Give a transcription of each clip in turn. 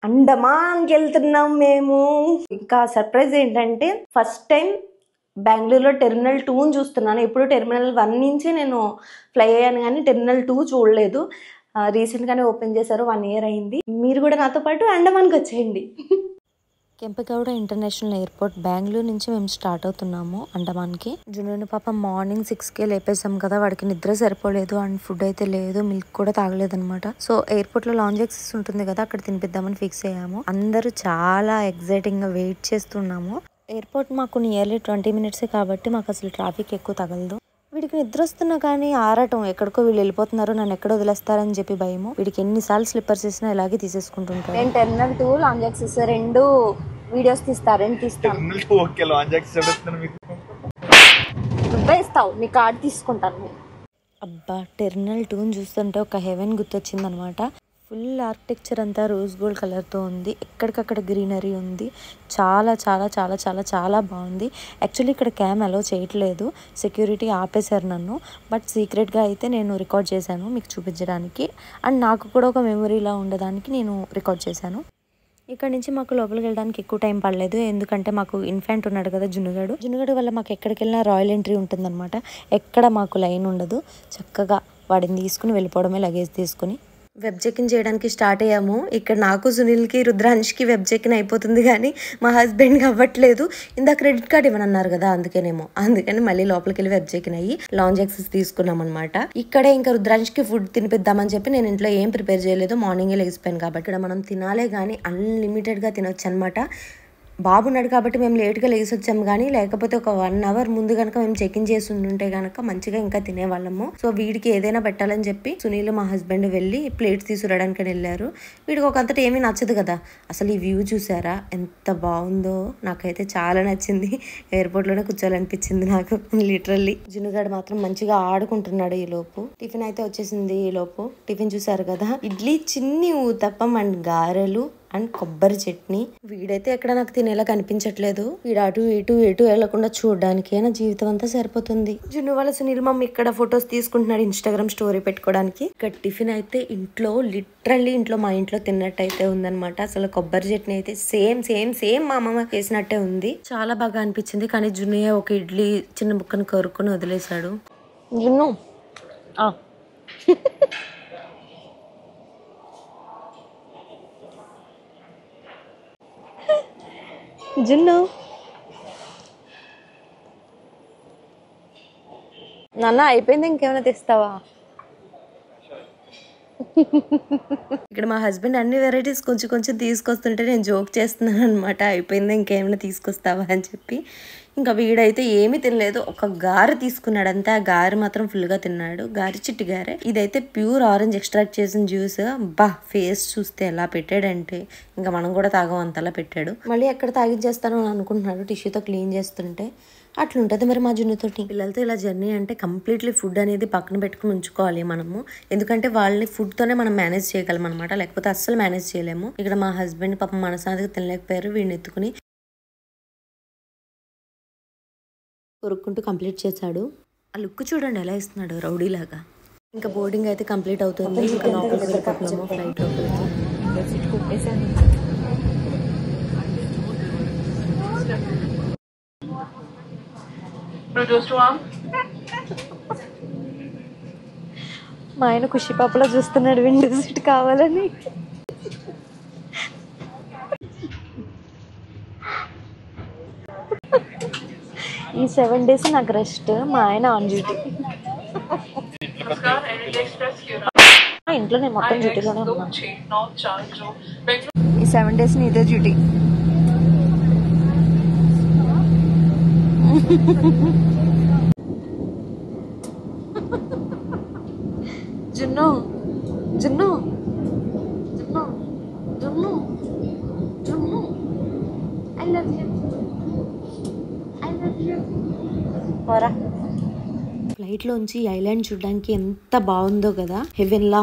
అండమాన్కి వెళ్తున్నాం మేము. ఇంకా సర్ప్రైజ్ ఏంటంటే ఫస్ట్ టైం బెంగళూరులో టెర్మినల్ 2ని చూస్తున్నాను. ఎప్పుడు టెర్మినల్ 1 నుంచి నేను ఫ్లై అయ్యాను కానీ టెర్మినల్ 2 చూడలేదు. రీసెంట్గానే ఓపెన్ చేశారు, 1 year అయింది. మీరు కూడా నాతో పాటు అండమాన్కి వచ్చేయండి. కెంపగౌడ ఇంటర్నేషనల్ ఎయిర్పోర్ట్ బెంగళూరు నుంచి మేము స్టార్ట్ అవుతున్నాము అండమాన్కి. జున్నుని పాప మార్నింగ్ 6కే లేపేసాం కదా, వాడికి నిద్ర సరిపోలేదు అండ్ ఫుడ్ అయితే లేదు, మిల్క్ కూడా తాగలేదు అనమాట. సో ఎయిర్పోర్ట్ లో లాంజ్ యాక్సెస్ ఉంటుంది కదా, అక్కడ తినిపిద్దామని ఫిక్స్ అయ్యాము. అందరూ చాలా ఎక్సైటింగ్ గా వెయిట్ చేస్తున్నాము. ఎయిర్పోర్ట్ మాకు నియర్లీ 20 minutes కాబట్టి మాకు అసలు ట్రాఫిక్ ఎక్కువ తగలదు. వీడికి నిద్ర వస్తున్నా కానీ ఆరాటం, ఎక్కడికో వీళ్ళు వెళ్ళిపోతున్నారు, నన్ను ఎక్కడ వదిలేస్తారని చెప్పి భయము. వీడికి ఎన్నిసార్లు స్లిప్పర్స్ వేసినా ఇలాగే తీసేసుకుంటుంటారు. నేను టెర్మినల్ 2 లాంజ్ యాక్సెస్ 2 వీడియోస్ తీస్తాను. నువ్వే ఇస్తావు, నీ కార్డు తీసుకుంటాను. అబ్బా, టెర్మినల్ 2ని చూస్తుంటే ఒక హెవెన్ గుర్తొచ్చింది అనమాట. ఫుల్ ఆర్కిటెక్చర్ అంతా రోజ్ గోల్డ్ కలర్తో ఉంది, ఎక్కడికక్కడ గ్రీనరీ ఉంది, చాలా చాలా చాలా చాలా చాలా బాగుంది. యాక్చువల్లీ ఇక్కడ క్యామ్ అలో చేయట్లేదు, సెక్యూరిటీ ఆపేశారు నన్ను. బట్ సీక్రెట్గా అయితే నేను రికార్డ్ చేశాను మీకు చూపించడానికి, అండ్ నాకు కూడా ఒక మెమరీలా ఉండడానికి నేను రికార్డ్ చేశాను. ఇక్కడ నుంచి మాకు లోపలికి వెళ్ళడానికి ఎక్కువ టైం పడలేదు, ఎందుకంటే మాకు ఇన్ఫాంట్ ఉన్నాడు కదా జున్నుగడు వల్ల మాకు ఎక్కడికి వెళ్ళినా రాయల్ ఎంట్రీ ఉంటుందన్నమాట. ఎక్కడ మాకు లైన్ ఉండదు, చక్కగా వాడిని తీసుకుని వెళ్ళిపోవడమే లగేజ్ తీసుకుని. వెబ్ చెక్-ఇన్ చేయడానికి స్టార్ట్ అయ్యాము. ఇక్కడ నాకు సునీల్కి రుద్రాంష్కి వెబ్ చెక్-ఇన్ అయిపోతుంది కానీ మా హస్బెండ్కి అవ్వట్లేదు. ఇందా క్రెడిట్ కార్డ్ ఇవ్వనన్నారు కదా, అందుకని మళ్ళీ లోపలికి వెళ్ళి వెబ్ చెక్-ఇన్ అయ్యి లాంజ్ యాక్సెస్ తీసుకున్నాం అనమాట. ఇక్కడే ఇంకా రుద్రాంష్కి ఫుడ్ తినిపిద్దామని చెప్పి నేను ఇంట్లో ఏం ప్రిపేర్ చేయలేదు, మార్నింగే లెగిసిపోయాను కాబట్టి. ఇక్కడ మనం తినాలే కానీ అన్లిమిటెడ్గా తినొచ్చు అనమాట. బాబు ఉన్నాడు కాబట్టి మేము లేట్గా లేచి వచ్చాము, కానీ లేకపోతే ఒక 1 hour ముందు కనుక మేము చెక్-ఇన్ చేసి ఉంటే కనుక మంచిగా ఇంకా తినేవాళ్ళము. సో వీడికి ఏదైనా పెట్టాలని చెప్పి సునీల్ మా హస్బెండ్ వెళ్ళి ప్లేట్స్ తీసుకురావడానికి వెళ్ళారు. వీడికి ఒకంతటి ఏమీ నచ్చదు కదా. అసలు ఈ వ్యూ చూసారా ఎంత బాగుందో, నాకైతే చాలా నచ్చింది. ఎయిర్పోర్ట్లోనే కూర్చోాలనిపించింది నాకు లిటరల్లీ. జున్నుగాడు మాత్రం మంచిగా ఆడుకుంటున్నాడు. ఈ లోపు టిఫిన్ అయితే వచ్చేసింది. ఈ లోపు టిఫిన్ చూసారు కదా, ఇడ్లీ, చిన్ని ఊతప్పం అండ్ గారెలు అండ్ కొబ్బరి చట్నీ. వీడైతే ఎక్కడ నాకు తినేలా కనిపించట్లేదు. వీడు అటు ఇటు వెళ్లకుండా చూడడానికి నా జీవితం అంతా సరిపోతుంది. జున్ను వాళ్ళ సునీల్ మమ్మీ ఇక్కడ ఫొటోస్ తీసుకుంటున్నాడు ఇన్స్టాగ్రామ్ స్టోరీ పెట్టుకోవడానికి. ఇక్కడ టిఫిన్ అయితే లిటరల్లీ మా ఇంట్లో తిన్నట్టు అయితే ఉందనమాట. అసలు కొబ్బరి చట్నీ అయితే సేమ్ మా అమ్మమ్మ చేసినట్టే ఉంది. చాలా బాగా అనిపించింది. కానీ జున్నుయే ఒక ఇడ్లీ చిన్న ముక్కను కొరుక్కుని వదిలేశాడు. జున్ను జున్ను నాన్న అయిపోయింది, ఇంకేమైనా తెస్తావా? ఇక్కడ మా హస్బెండ్ అన్ని వెరైటీస్ కొంచెం తీసుకొస్తుంటే నేను జోక్ చేస్తున్నాను అనమాట. అయిపోయింది, ఇంకేమైనా తీసుకొస్తావా అని చెప్పి. ఇంకా వీడైతే ఏమీ తినలేదు, ఒక గారె తీసుకున్నాడు అంతే. ఆ గారె మాత్రం ఫుల్గా తిన్నాడు. చిట్టి గారె. ఇదైతే ప్యూర్ ఆరెంజ్ ఎక్స్ట్రాక్ట్ చేసిన జ్యూస్. ఫేస్ చూస్తే ఎలా పెట్టాడంటే ఇంకా మనం కూడా తాగం అంతలా పెట్టాడు. మళ్ళీ ఎక్కడ తాగించేస్తాను అని అనుకుంటున్నాడు టిష్యూతో క్లీన్ చేస్తుంటే. అట్లుంటుంది మరి మా జున్నుతోటి. పిల్లలతో ఇలా జర్నీ అంటే కంప్లీట్లీ ఫుడ్ అనేది పక్కన పెట్టుకుని ఉంచుకోవాలి మనము, ఎందుకంటే వాళ్ళని ఫుడ్తోనే మనం మేనేజ్ చేయగలం అనమాట, లేకపోతే అస్సలు మేనేజ్ చేయలేము. ఇక్కడ మా హస్బెండ్ పాపం మనసాదిగా తినలేకపోయారు, వీడిని ఎత్తుకుని కొరుక్కుంటూ కంప్లీట్ చేశాడు. ఆ లుక్ చూడండి ఎలా ఇస్తున్నాడు, రౌడీలాగా. ఇంకా బోర్డింగ్ అయితే కంప్లీట్ అవుతుంది. ఇంకా లోపలికి వెళ్ళిపోతున్నాము ఫ్లైట్ లోపలికి. మా ఆయన ఖుషి పాపలో చూస్తున్నాడు విండో సీట్ కావాలని. ఈ 7 days నాకు రెస్ట్, మా ఆయన ఆన్ డ్యూటీ. ఇంట్లో నేను మొత్తం డ్యూటీలోనే ఉన్నాను. ఈ 7 days నీదే డ్యూటీ. జున్ను జున్ను జున్ను జున్ను జున్ను ఐ లవ్ యూ. ఫ్లైట్ లోంచి ఐలాండ్ చూడడానికి ఎంత బాగుందో కదా, హెవెన్ లా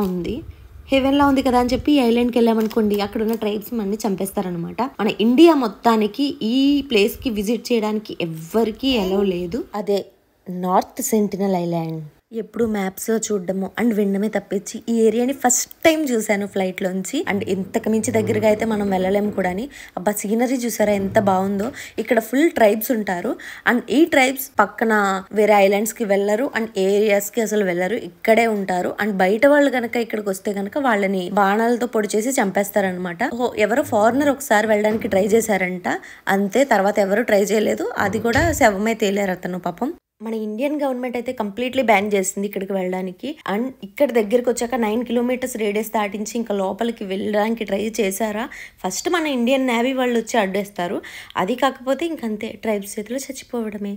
ఉంది కదా అని చెప్పి ఈ ఐలాండ్కి వెళ్ళామనుకోండి, అక్కడ ఉన్న ట్రైబ్స్ అన్ని చంపేస్తారనమాట. మన ఇండియా మొత్తానికి ఈ ప్లేస్ కి విజిట్ చేయడానికి ఎవ్వరికి అలౌ లేదు. అదే నార్త్ సెంటినల్ ఐలాండ్. ఎప్పుడు మ్యాప్స్లో చూడడము అండ్ వినడమే తప్పించి ఈ ఏరియాని ఫస్ట్ టైం చూశాను ఫ్లైట్లోంచి. అండ్ ఇంతకు మించి దగ్గరగా అయితే మనం వెళ్ళలేము కూడా. అబ్బా సీనరీ చూసారా ఎంత బాగుందో. ఇక్కడ ఫుల్ ట్రైబ్స్ ఉంటారు అండ్ ఈ ట్రైబ్స్ పక్కన వేరే ఐలాండ్స్కి వెళ్ళరు అండ్ ఏరియాస్కి అసలు వెళ్ళరు, ఇక్కడే ఉంటారు. అండ్ బయట వాళ్ళు కనుక ఇక్కడికి వస్తే కనుక వాళ్ళని బాణాలతో పొడి చేసి చంపేస్తారనమాట. ఎవరో ఫారినర్ ఒకసారి వెళ్ళడానికి ట్రై చేశారంట, అంతే, తర్వాత ఎవరు ట్రై చేయలేదు. అది కూడా శవమే తేలారు అతను పాపం. మన ఇండియన్ గవర్నమెంట్ అయితే కంప్లీట్లీ బ్యాన్ చేసింది ఇక్కడికి వెళ్ళడానికి. అండ్ ఇక్కడ దగ్గరికి వచ్చాక 9 కిలోమీటర్స్ రేడియస్ దాటించి ఇంకా లోపలికి వెళ్ళడానికి ట్రై చేశారా, ఫస్ట్ మన ఇండియన్ నేవీ వాళ్ళు వచ్చి అడ్డేస్తారు. అది కాకపోతే ఇంకంతే, ట్రైబ్స్ చేతిలో చచ్చిపోవడమే.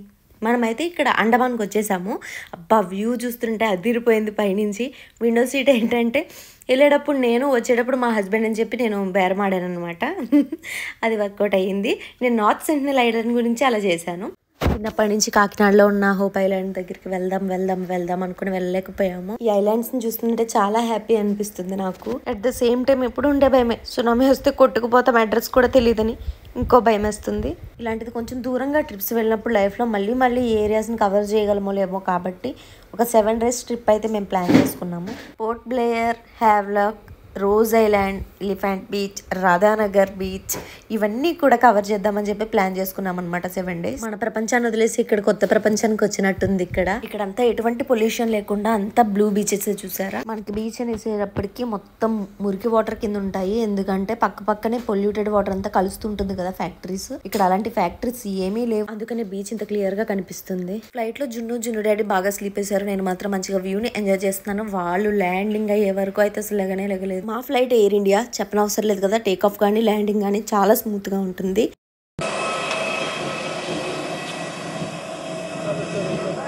మనమైతే ఇక్కడ అండమాన్కి వచ్చేసాము. అబ్బా వ్యూ చూస్తుంటే అదిరిపోయింది పైనుంచి. విండో సీట్ ఏంటంటే వెళ్ళేటప్పుడు నేను, వచ్చేటప్పుడు మా హస్బెండ్ అని చెప్పి నేను బేరమాడాను అనమాట. అది వర్కౌట్ అయ్యింది. నేను నార్త్ సెంటినల్ ఐలాండ్ గురించి అలా చేశాను. చిన్నప్పటి నుంచి కాకినాడలో ఉన్న హోప్ ఐలాండ్ దగ్గరికి వెళ్దాం అనుకుని వెళ్ళలేకపోయాము. ఈ ఐలాండ్స్ ని చూస్తుంటే చాలా హ్యాపీ అనిపిస్తుంది నాకు. అట్ ద సేమ్ టైం ఎప్పుడు ఉండే భయమే, సునామీ వస్తే కొట్టుకుపోతాం, అడ్రస్ కూడా తెలియదని ఇంకో భయం వేస్తుంది. ఇలాంటిది కొంచెం దూరంగా ట్రిప్స్ వెళ్ళినప్పుడు లైఫ్లో మళ్ళీ ఈ ఏరియాస్ని కవర్ చేయగలమో లేమో కాబట్టి ఒక 7 days ట్రిప్ అయితే మేము ప్లాన్ చేసుకున్నాము. Port Blair, Havelock, rose island, elephant beach, Radhanagar beach ఇవన్నీ కూడా కవర్ చేద్దామని చెప్పి ప్లాన్ చేసుకున్నాం అనమాట 7 days. మన ప్రపంచాన్ని వదిలేసి ఇక్కడ కొత్త ప్రపంచానికి వచ్చినట్టుంది. ఇక్కడంతా ఎటువంటి పొల్యూషన్ లేకుండా అంతా బ్లూ బీచెస్ చూసారా. మనకి బీచ్ అనేసేటప్పటికి మొత్తం మురికి వాటర్ కింద ఉంటాయి, ఎందుకంటే పక్కనే పొల్యూటెడ్ వాటర్ అంతా కలుస్తుంటుంది కదా ఫ్యాక్టరీస్. ఇక్కడ అలాంటి ఫ్యాక్టరీస్ ఏమీ లేవు, అందుకనే బీచ్ ఇంత క్లియర్ గా కనిపిస్తుంది. ఫ్లైట్ లో జున్ను డాడీ బాగా స్లీప్ వేశారు, నేను మాత్రం మంచిగా వ్యూని ఎంజాయ్ చేస్తున్నాను. వాళ్ళు ల్యాండింగ్ అయ్యే వరకు అయితే అసలు లేగలేదు. మా ఫ్లైట్ ఎయిర్ ఇండియా, చెప్పనవసరం లేదు కదా, టేక్ ఆఫ్ కానీ ల్యాండింగ్ కానీ చాలా స్మూత్ గా ఉంటుంది.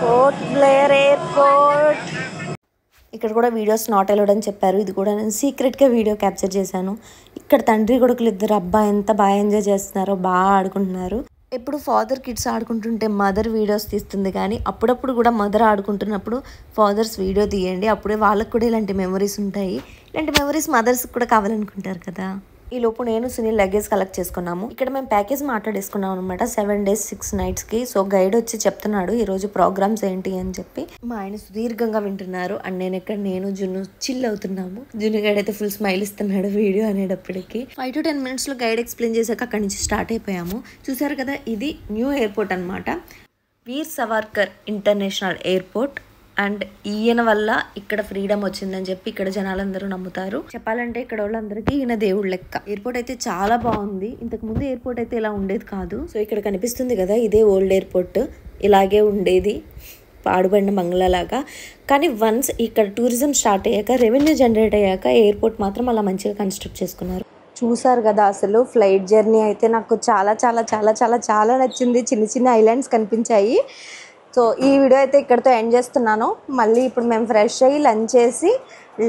Port Blair airport. ఇక్కడ కూడా వీడియోస్ నాట్ అలౌడ్ అని చెప్పారు. ఇది కూడా నేను సీక్రెట్గా వీడియో క్యాప్చర్ చేశాను. ఇక్కడ తండ్రి కొడుకులు ఇద్దరు, అబ్బా ఎంత బాగా ఎంజాయ్ చేస్తున్నారో, బాగా ఆడుకుంటున్నారు. ఎప్పుడు ఫాదర్ కిడ్స్ ఆడుకుంటుంటే మదర్ వీడియోస్ తీస్తుంది, కానీ అప్పుడప్పుడు కూడా మదర్ ఆడుకుంటున్నప్పుడు ఫాదర్స్ వీడియో తీయండి, అప్పుడే వాళ్ళకు కూడా ఇలాంటి మెమరీస్ ఉంటాయి. ఇలాంటి మెమరీస్ మదర్స్ కూడా కావాలనుకుంటారు కదా. ఈ లోపు నేను సునీల్ లగేజ్ కలెక్ట్ చేసుకున్నాము. ఇక్కడ మేము ప్యాకేజ్ మాట్లాడేసుకున్నాం అనమాట 7 days 6 nights కి. సో గైడ్ వచ్చి చెప్తున్నాడు ఈ రోజు ప్రోగ్రామ్స్ ఏంటి అని చెప్పి. మా ఆయన సుదీర్ఘంగా వింటున్నారు అండ్ నేను జున్ను చిల్ అవుతున్నాము. జున్ను గైడ్ అయితే ఫుల్ స్మైల్ ఇస్తున్నాడు వీడియో అనేటప్పటికి. 5 to 10 minutes లో గైడ్ ఎక్స్ప్లెయిన్ చేశాక అక్కడి నుంచి స్టార్ట్ అయిపోయాము. చూసారు కదా, ఇది న్యూ ఎయిర్పోర్ట్ అనమాట, వీర్ సవార్కర్ ఇంటర్నేషనల్ ఎయిర్పోర్ట్. అండ్ ఈయన వల్ల ఇక్కడ ఫ్రీడమ్ వచ్చిందని చెప్పి ఇక్కడ జనాలందరూ నమ్ముతారు. చెప్పాలంటే ఇక్కడ వాళ్ళందరికీ ఈయన దేవుడు లెక్క. ఎయిర్పోర్ట్ అయితే చాలా బాగుంది. ఇంతకు ముందు ఎయిర్పోర్ట్ అయితే ఇలా ఉండేది కాదు. సో ఇక్కడ కనిపిస్తుంది కదా, ఇదే ఓల్డ్ ఎయిర్పోర్ట్, ఇలాగే ఉండేది పాడుబడిన బంగ్లా లాగా. కానీ వన్స్ ఇక్కడ టూరిజం స్టార్ట్ అయ్యాక, రెవెన్యూ జనరేట్ అయ్యాక ఎయిర్పోర్ట్ మాత్రం అలా మంచిగా కన్స్ట్రక్ట్ చేసుకున్నారు. చూసారు కదా, అసలు ఫ్లైట్ జర్నీ అయితే నాకు చాలా చాలా చాలా చాలా చాలా నచ్చింది. చిన్న ఐలాండ్స్ కనిపించాయి. సో ఈ వీడియో అయితే ఇక్కడితో ఎండ్ చేస్తున్నాను. మళ్ళీ ఇప్పుడు మేము ఫ్రెష్ అయ్యి లంచ్ చేసి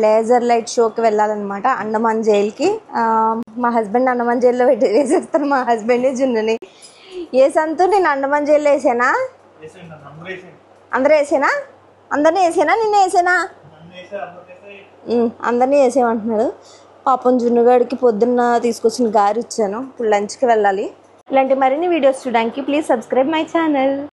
లేజర్ లైట్ షోకి వెళ్ళాలన్నమాట, అండమాన్ జైల్కి. మా హస్బెండ్ అండమాన్ జైల్లో వేసేస్తాను, మా హస్బెండ్ జున్నుని. ఏ సంతు నేను అండమాన్ జైల్లో వేసానా? అందరూ వేసేనా? అందరినీ వేసేనా? నిన్న వేసేనా? అందరినీ వేసేయమంటున్నాడు. పాపం జున్నుగాడికి పొద్దున్న తీసుకొచ్చిన గారి ఇచ్చాను. ఇప్పుడు లంచ్కి వెళ్ళాలి. ఇలాంటి మరిన్ని వీడియోస్ చూడడానికి ప్లీజ్ సబ్స్క్రైబ్ మై ఛానల్.